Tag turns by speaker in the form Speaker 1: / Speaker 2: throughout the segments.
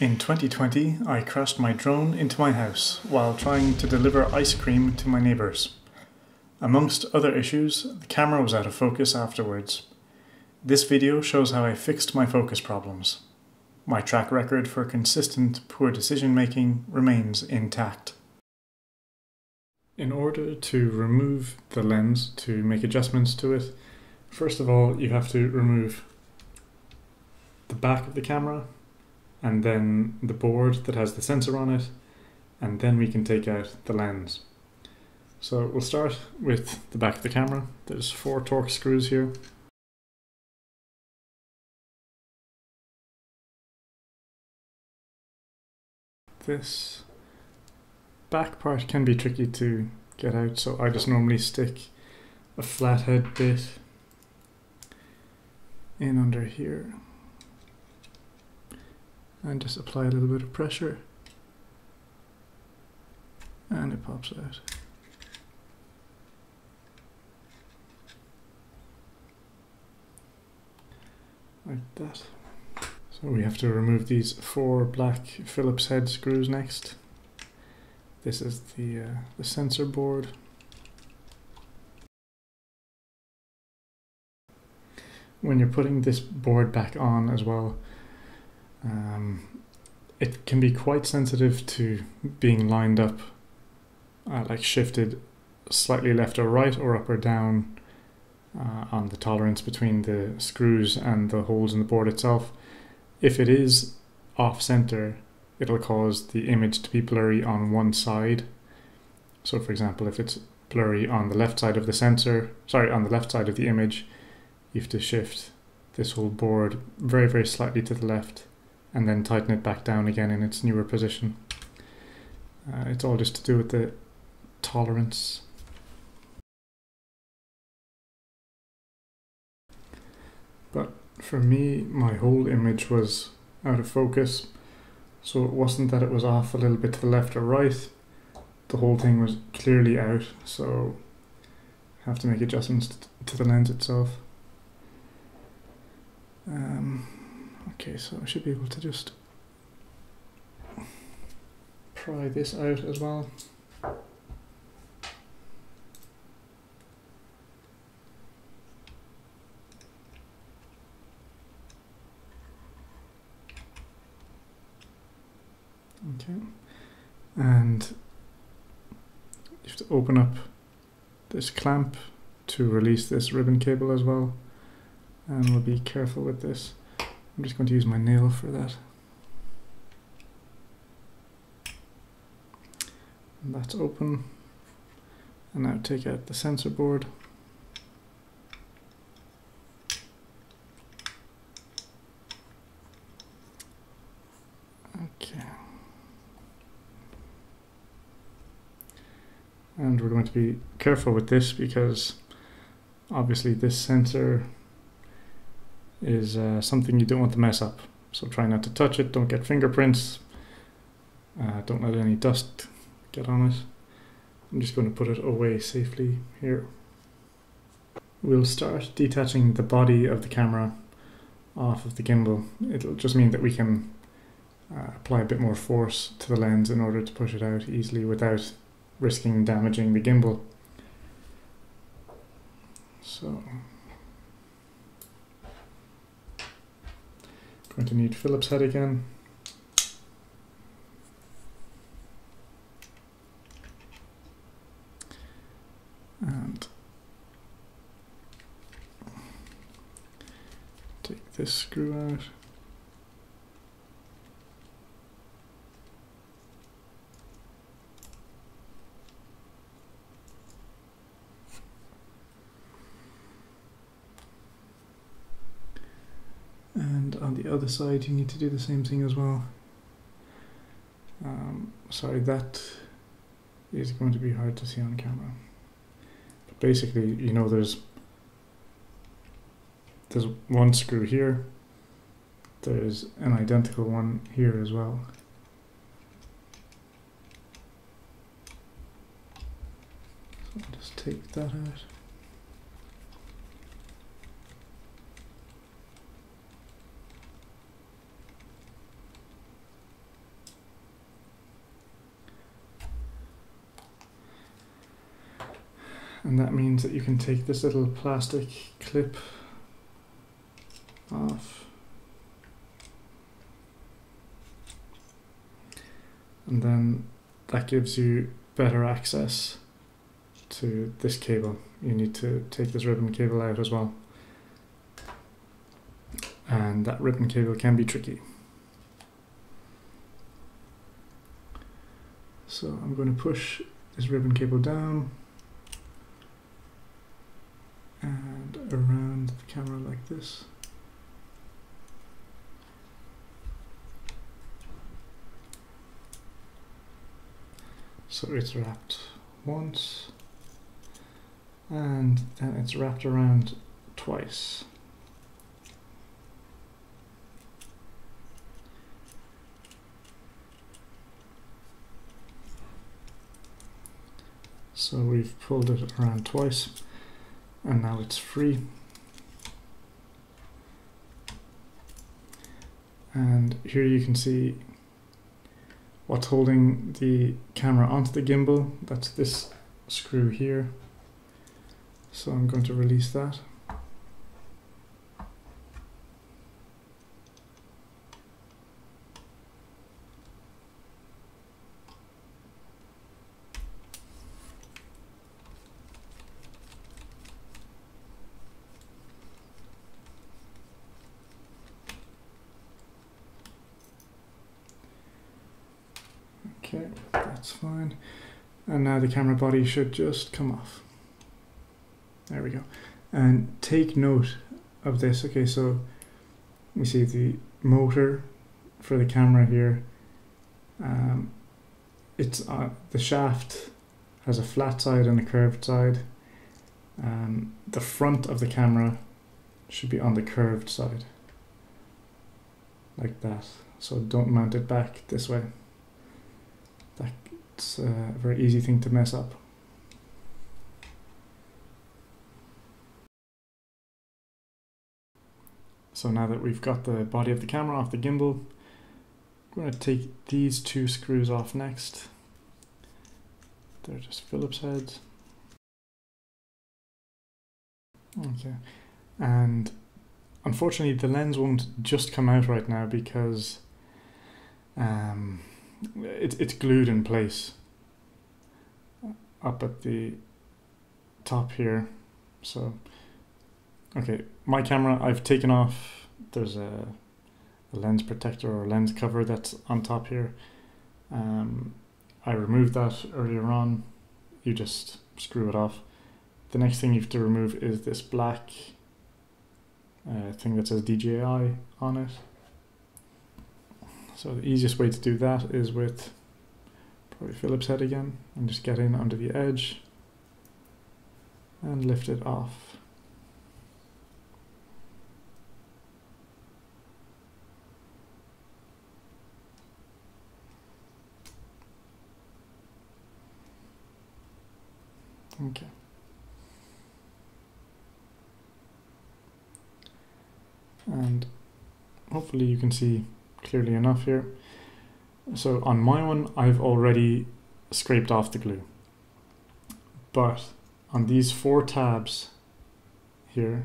Speaker 1: In 2020, I crashed my drone into my house while trying to deliver ice cream to my neighbours. Amongst other issues, the camera was out of focus afterwards. This video shows how I fixed my focus problems. My track record for consistent poor decision making remains intact. In order to remove the lens to make adjustments to it, first of all you have to remove the back of the camera and then the board that has the sensor on it, and then we can take out the lens. So we'll start with the back of the camera. There's 4 Torx screws here. This back part can be tricky to get out, so I just normally stick a flathead bit in under here and just apply a little bit of pressure and it pops out. Like that. So we have to remove these 4 black Phillips head screws next. This is the sensor board. When you're putting this board back on as well, it can be quite sensitive to being lined up, like shifted slightly left or right or up or down on the tolerance between the screws and the holes in the board itself. If it is off center, it'll cause the image to be blurry on one side. So for example, if it's blurry on the left side of the sensor, on the left side of the image, you have to shift this whole board very, very slightly to the left and then tighten it back down again in its newer position. It's all just to do with the tolerance. But for me, my whole image was out of focus, so it wasn't that it was off a little bit to the left or right. The whole thing was clearly out, so I have to make adjustments to the lens itself. Okay, so I should be able to just pry this out as well. Okay, and you have to open up this clamp to release this ribbon cable as well, and we'll be careful with this. I'm just going to use my nail for that. And that's open. And now take out the sensor board. Okay. And we're going to be careful with this because obviously this sensor is something you don't want to mess up. So try not to touch it, don't get fingerprints, don't let any dust get on it. I'm just going to put it away safely here. We'll start detaching the body of the camera off of the gimbal. It'll just mean that we can apply a bit more force to the lens in order to push it out easily without risking damaging the gimbal. So going to need Phillips head again. And take this screw out. And on the other side you need to do the same thing as well. Sorry, that is going to be hard to see on camera. But basically, you know, there's one screw here, there's an identical one here as well. So I'll just take that out. And that means that you can take this little plastic clip off. And then that gives you better access to this cable. You need to take this ribbon cable out as well. And that ribbon cable can be tricky. So I'm going to push this ribbon cable down and around the camera like this. So it's wrapped once and then it's wrapped around twice. So we've pulled it around twice and now it's free. And here you can see what's holding the camera onto the gimbal. That's this screw here. So I'm going to release that. Okay, that's fine. And now the camera body should just come off. There we go. And take note of this. Okay, so we see the motor for the camera here. It's the shaft has a flat side and a curved side. The front of the camera should be on the curved side, like that. So don't mount it back this way. That's a very easy thing to mess up. So now that we've got the body of the camera off the gimbal, I'm going to take these two screws off next. They're just Phillips heads. Okay, and unfortunately the lens won't just come out right now because it's glued in place up at the top here. So okay, my camera I've taken off. There's a lens protector or lens cover that's on top here. I removed that earlier on. You just screw it off. The next thing you have to remove is this black thing that says DJI on it. So the easiest way to do that is with probably Phillips head again, and just get in under the edge and lift it off. Okay. And hopefully you can see clearly enough here. So on my one, I've already scraped off the glue. But on these 4 tabs here,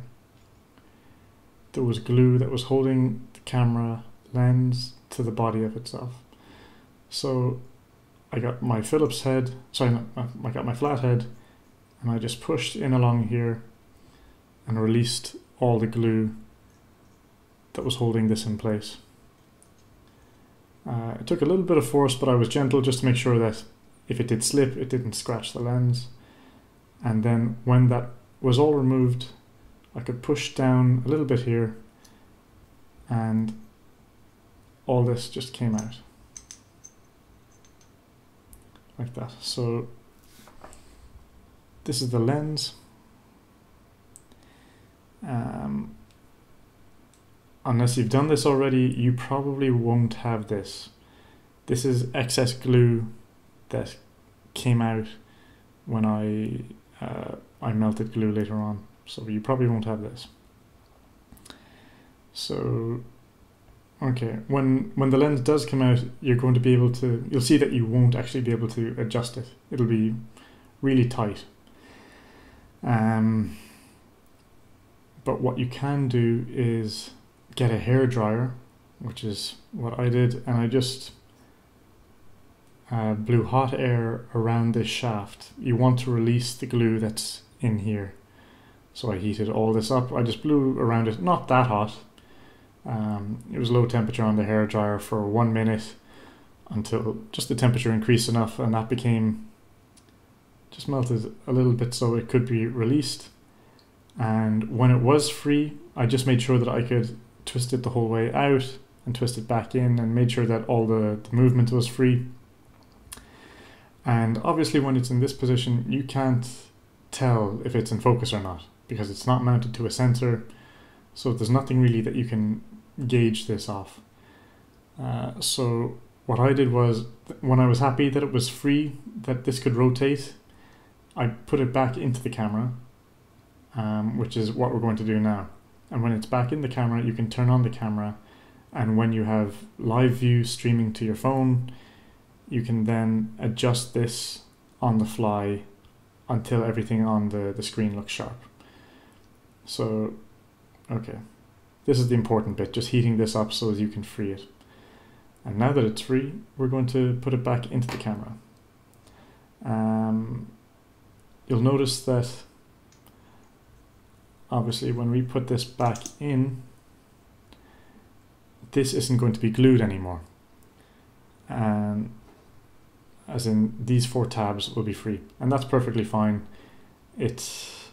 Speaker 1: there was glue that was holding the camera lens to the body of itself. So I got my Phillips head, sorry, I got my flat head, and I just pushed in along here and released all the glue that was holding this in place. It took a little bit of force, but I was gentle just to make sure that if it did slip, it didn't scratch the lens. And then when that was all removed, I could push down a little bit here and all this just came out. Like that. So this is the lens. Unless you've done this already, you probably won't have this. This is excess glue that came out when I melted glue later on. So you probably won't have this. So, okay, when the lens does come out, you're going to be able to, you'll see that you won't actually be able to adjust it. It'll be really tight. But what you can do is get a hair dryer, which is what I did, and I just blew hot air around this shaft. You want to release the glue that's in here. So I heated all this up. I just blew around it, not that hot. It was low temperature on the hair dryer for 1 minute until just the temperature increased enough, and that became just melted a little bit so it could be released. And when it was free, I just made sure that I could twist it the whole way out and twist it back in and made sure that all the movement was free. And obviously when it's in this position, you can't tell if it's in focus or not because it's not mounted to a sensor. So there's nothing really that you can gauge this off. So what I did was, when I was happy that it was free, that this could rotate, I put it back into the camera, which is what we're going to do now. And when it's back in the camera, you can turn on the camera, and when you have live view streaming to your phone, you can then adjust this on the fly until everything on the screen looks sharp. So, okay, this is the important bit, just heating this up so that you can free it. And now that it's free, we're going to put it back into the camera. You'll notice that obviously when we put this back in, this isn't going to be glued anymore. As in, these 4 tabs will be free, and that's perfectly fine. It's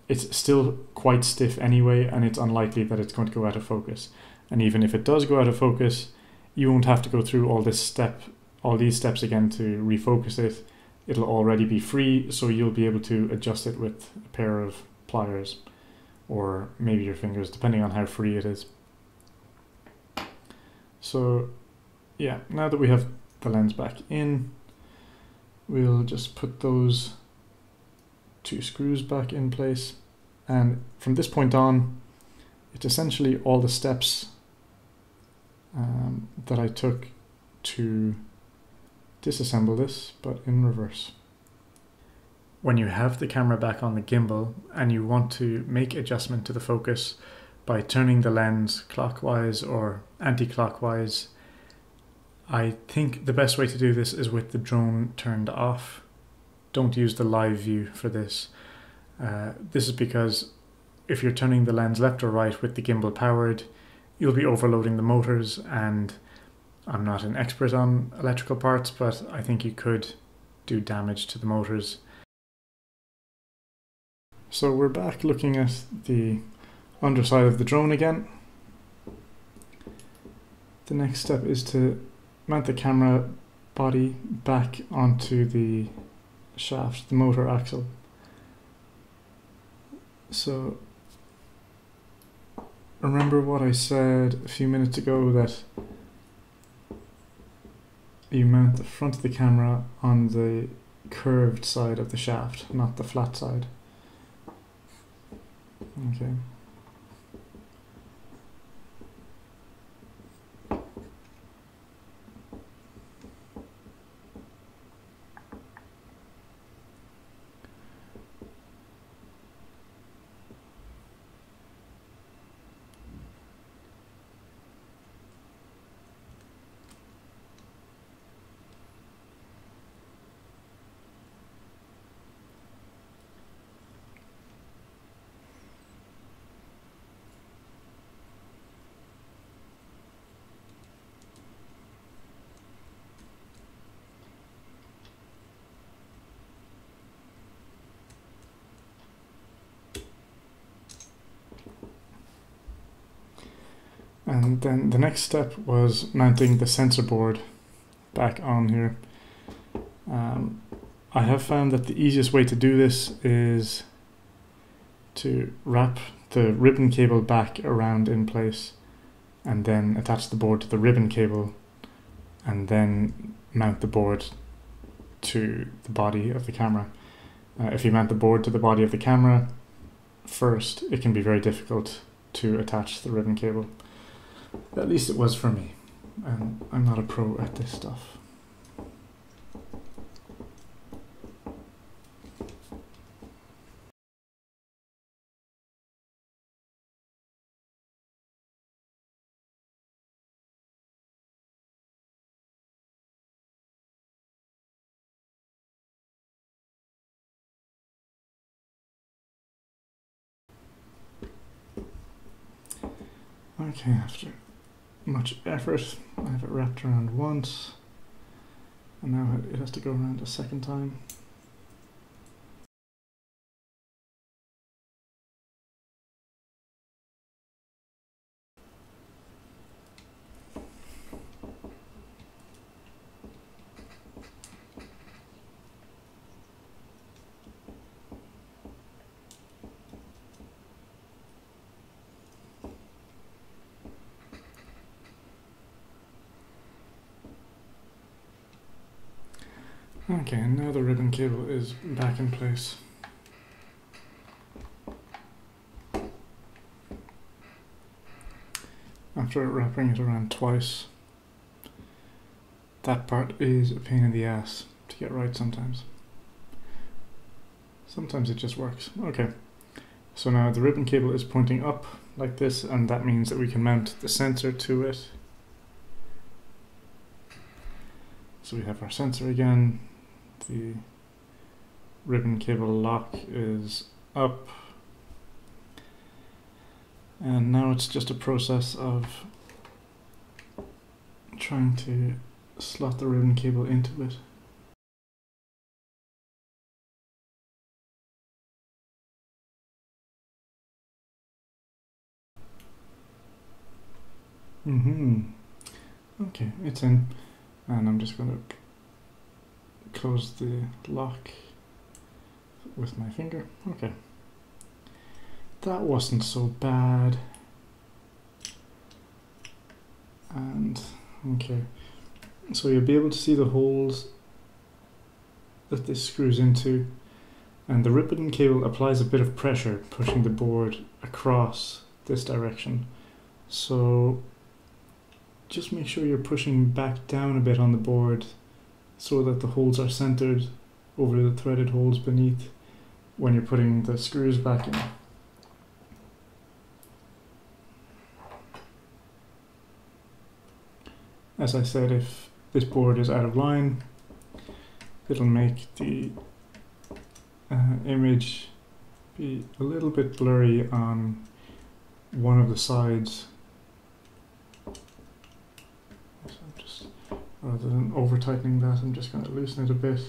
Speaker 1: still quite stiff anyway, and it's unlikely that it's going to go out of focus. And even if it does go out of focus, you won't have to go through all these steps again to refocus it. It'll already be free, so you'll be able to adjust it with a pair of pliers, or maybe your fingers, depending on how free it is. So yeah, now that we have the lens back in, we'll just put those 2 screws back in place, and from this point on, it's essentially all the steps that I took to disassemble this, but in reverse. When you have the camera back on the gimbal and you want to make adjustment to the focus by turning the lens clockwise or anti-clockwise, I think the best way to do this is with the drone turned off. Don't use the live view for this. This is because if you're turning the lens left or right with the gimbal powered, you'll be overloading the motors, and I'm not an expert on electrical parts, but I think you could do damage to the motors. So we're back looking at the underside of the drone again. The next step is to mount the camera body back onto the shaft, the motor axle. So remember what I said a few minutes ago, that you mount the front of the camera on the curved side of the shaft, not the flat side. Okay. And then the next step was mounting the sensor board back on here. I have found that the easiest way to do this is to wrap the ribbon cable back around in place and then attach the board to the ribbon cable and then mount the board to the body of the camera. If you mount the board to the body of the camera first, it can be very difficult to attach the ribbon cable. At least it was for me, and I'm not a pro at this stuff. Okay, after much effort, I have it wrapped around once, and now it has to go around a second time. Okay, and now the ribbon cable is back in place. After wrapping it around twice, that part is a pain in the ass to get right sometimes. Sometimes it just works. Okay, so now the ribbon cable is pointing up like this, and that means that we can mount the sensor to it. So we have our sensor again. The ribbon cable lock is up, and now it's just a process of trying to slot the ribbon cable into it. Okay, it's in, and I'm just going to close the lock with my finger. Okay, that wasn't so bad. And okay, so you'll be able to see the holes that this screws into, and the ribbon cable applies a bit of pressure, pushing the board across this direction. So just make sure you're pushing back down a bit on the board so that the holes are centered over the threaded holes beneath when you're putting the screws back in. As I said, if this board is out of line, it'll make the image be a little bit blurry on one of the sides. So just, rather than over tightening that, I'm just going to loosen it a bit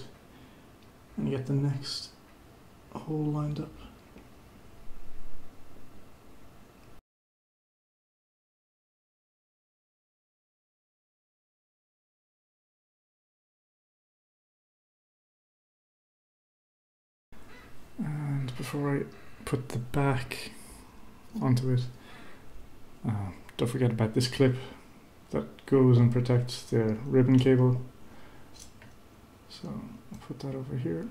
Speaker 1: and get the next hole lined up. And before I put the back onto it, don't forget about this clip that goes and protects the ribbon cable. So I'll put that over here.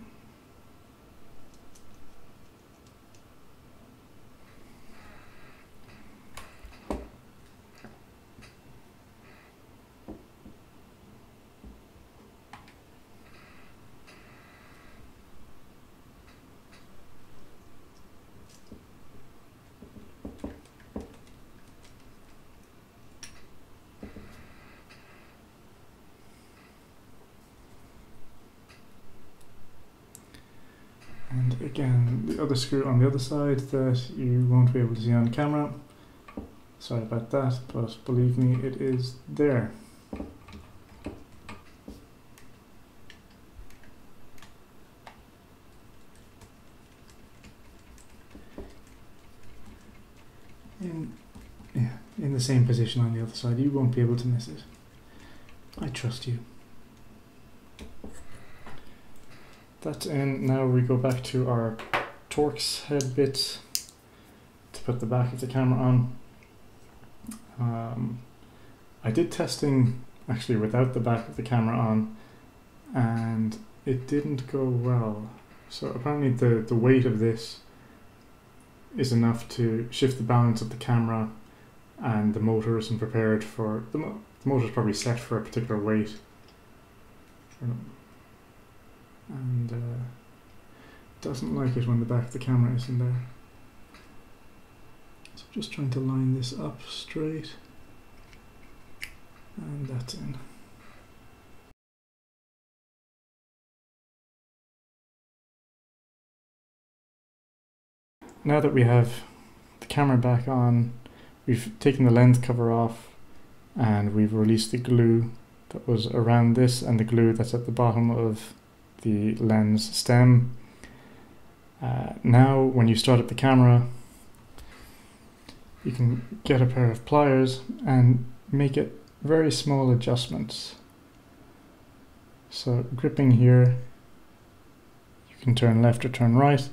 Speaker 1: And again, the other screw on the other side that you won't be able to see on camera. Sorry about that, but believe me, it is there. In the same position on the other side, you won't be able to miss it. I trust you. That's in. Now we go back to our Torx head bits to put the back of the camera on. I did testing actually without the back of the camera on, and it didn't go well. So apparently the weight of this is enough to shift the balance of the camera, and the motor isn't prepared for the motor's probably set for a particular weight, and doesn't like it when the back of the camera isn't there. So just trying to line this up straight, and that's in. Now that we have the camera back on, we've taken the lens cover off and we've released the glue that was around this and the glue that's at the bottom of the lens stem. Now when you start up the camera, you can get a pair of pliers and make it very small adjustments. So gripping here, you can turn left or turn right.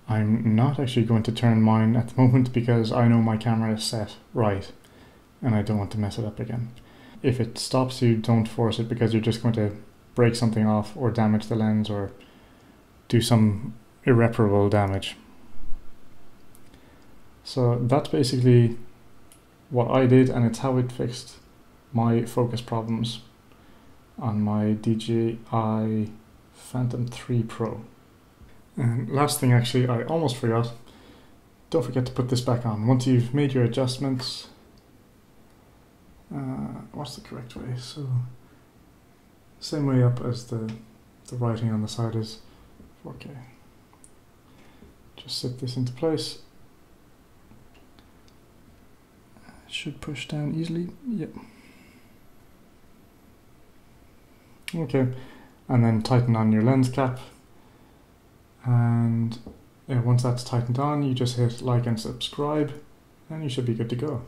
Speaker 1: I'm not actually going to turn mine at the moment because I know my camera is set right and I don't want to mess it up again. If it stops you, don't force it because you're just going to break something off or damage the lens or do some irreparable damage. So that's basically what I did, and it's how it fixed my focus problems on my DJI Phantom 3 Pro. And last thing, actually, I almost forgot. Don't forget to put this back on. Once you've made your adjustments, what's the correct way? So, same way up as the writing on the side is 4K. Just set this into place. It should push down easily. Yep. Okay, and then tighten on your lens cap. And once that's tightened on, you just hit like and subscribe, and you should be good to go.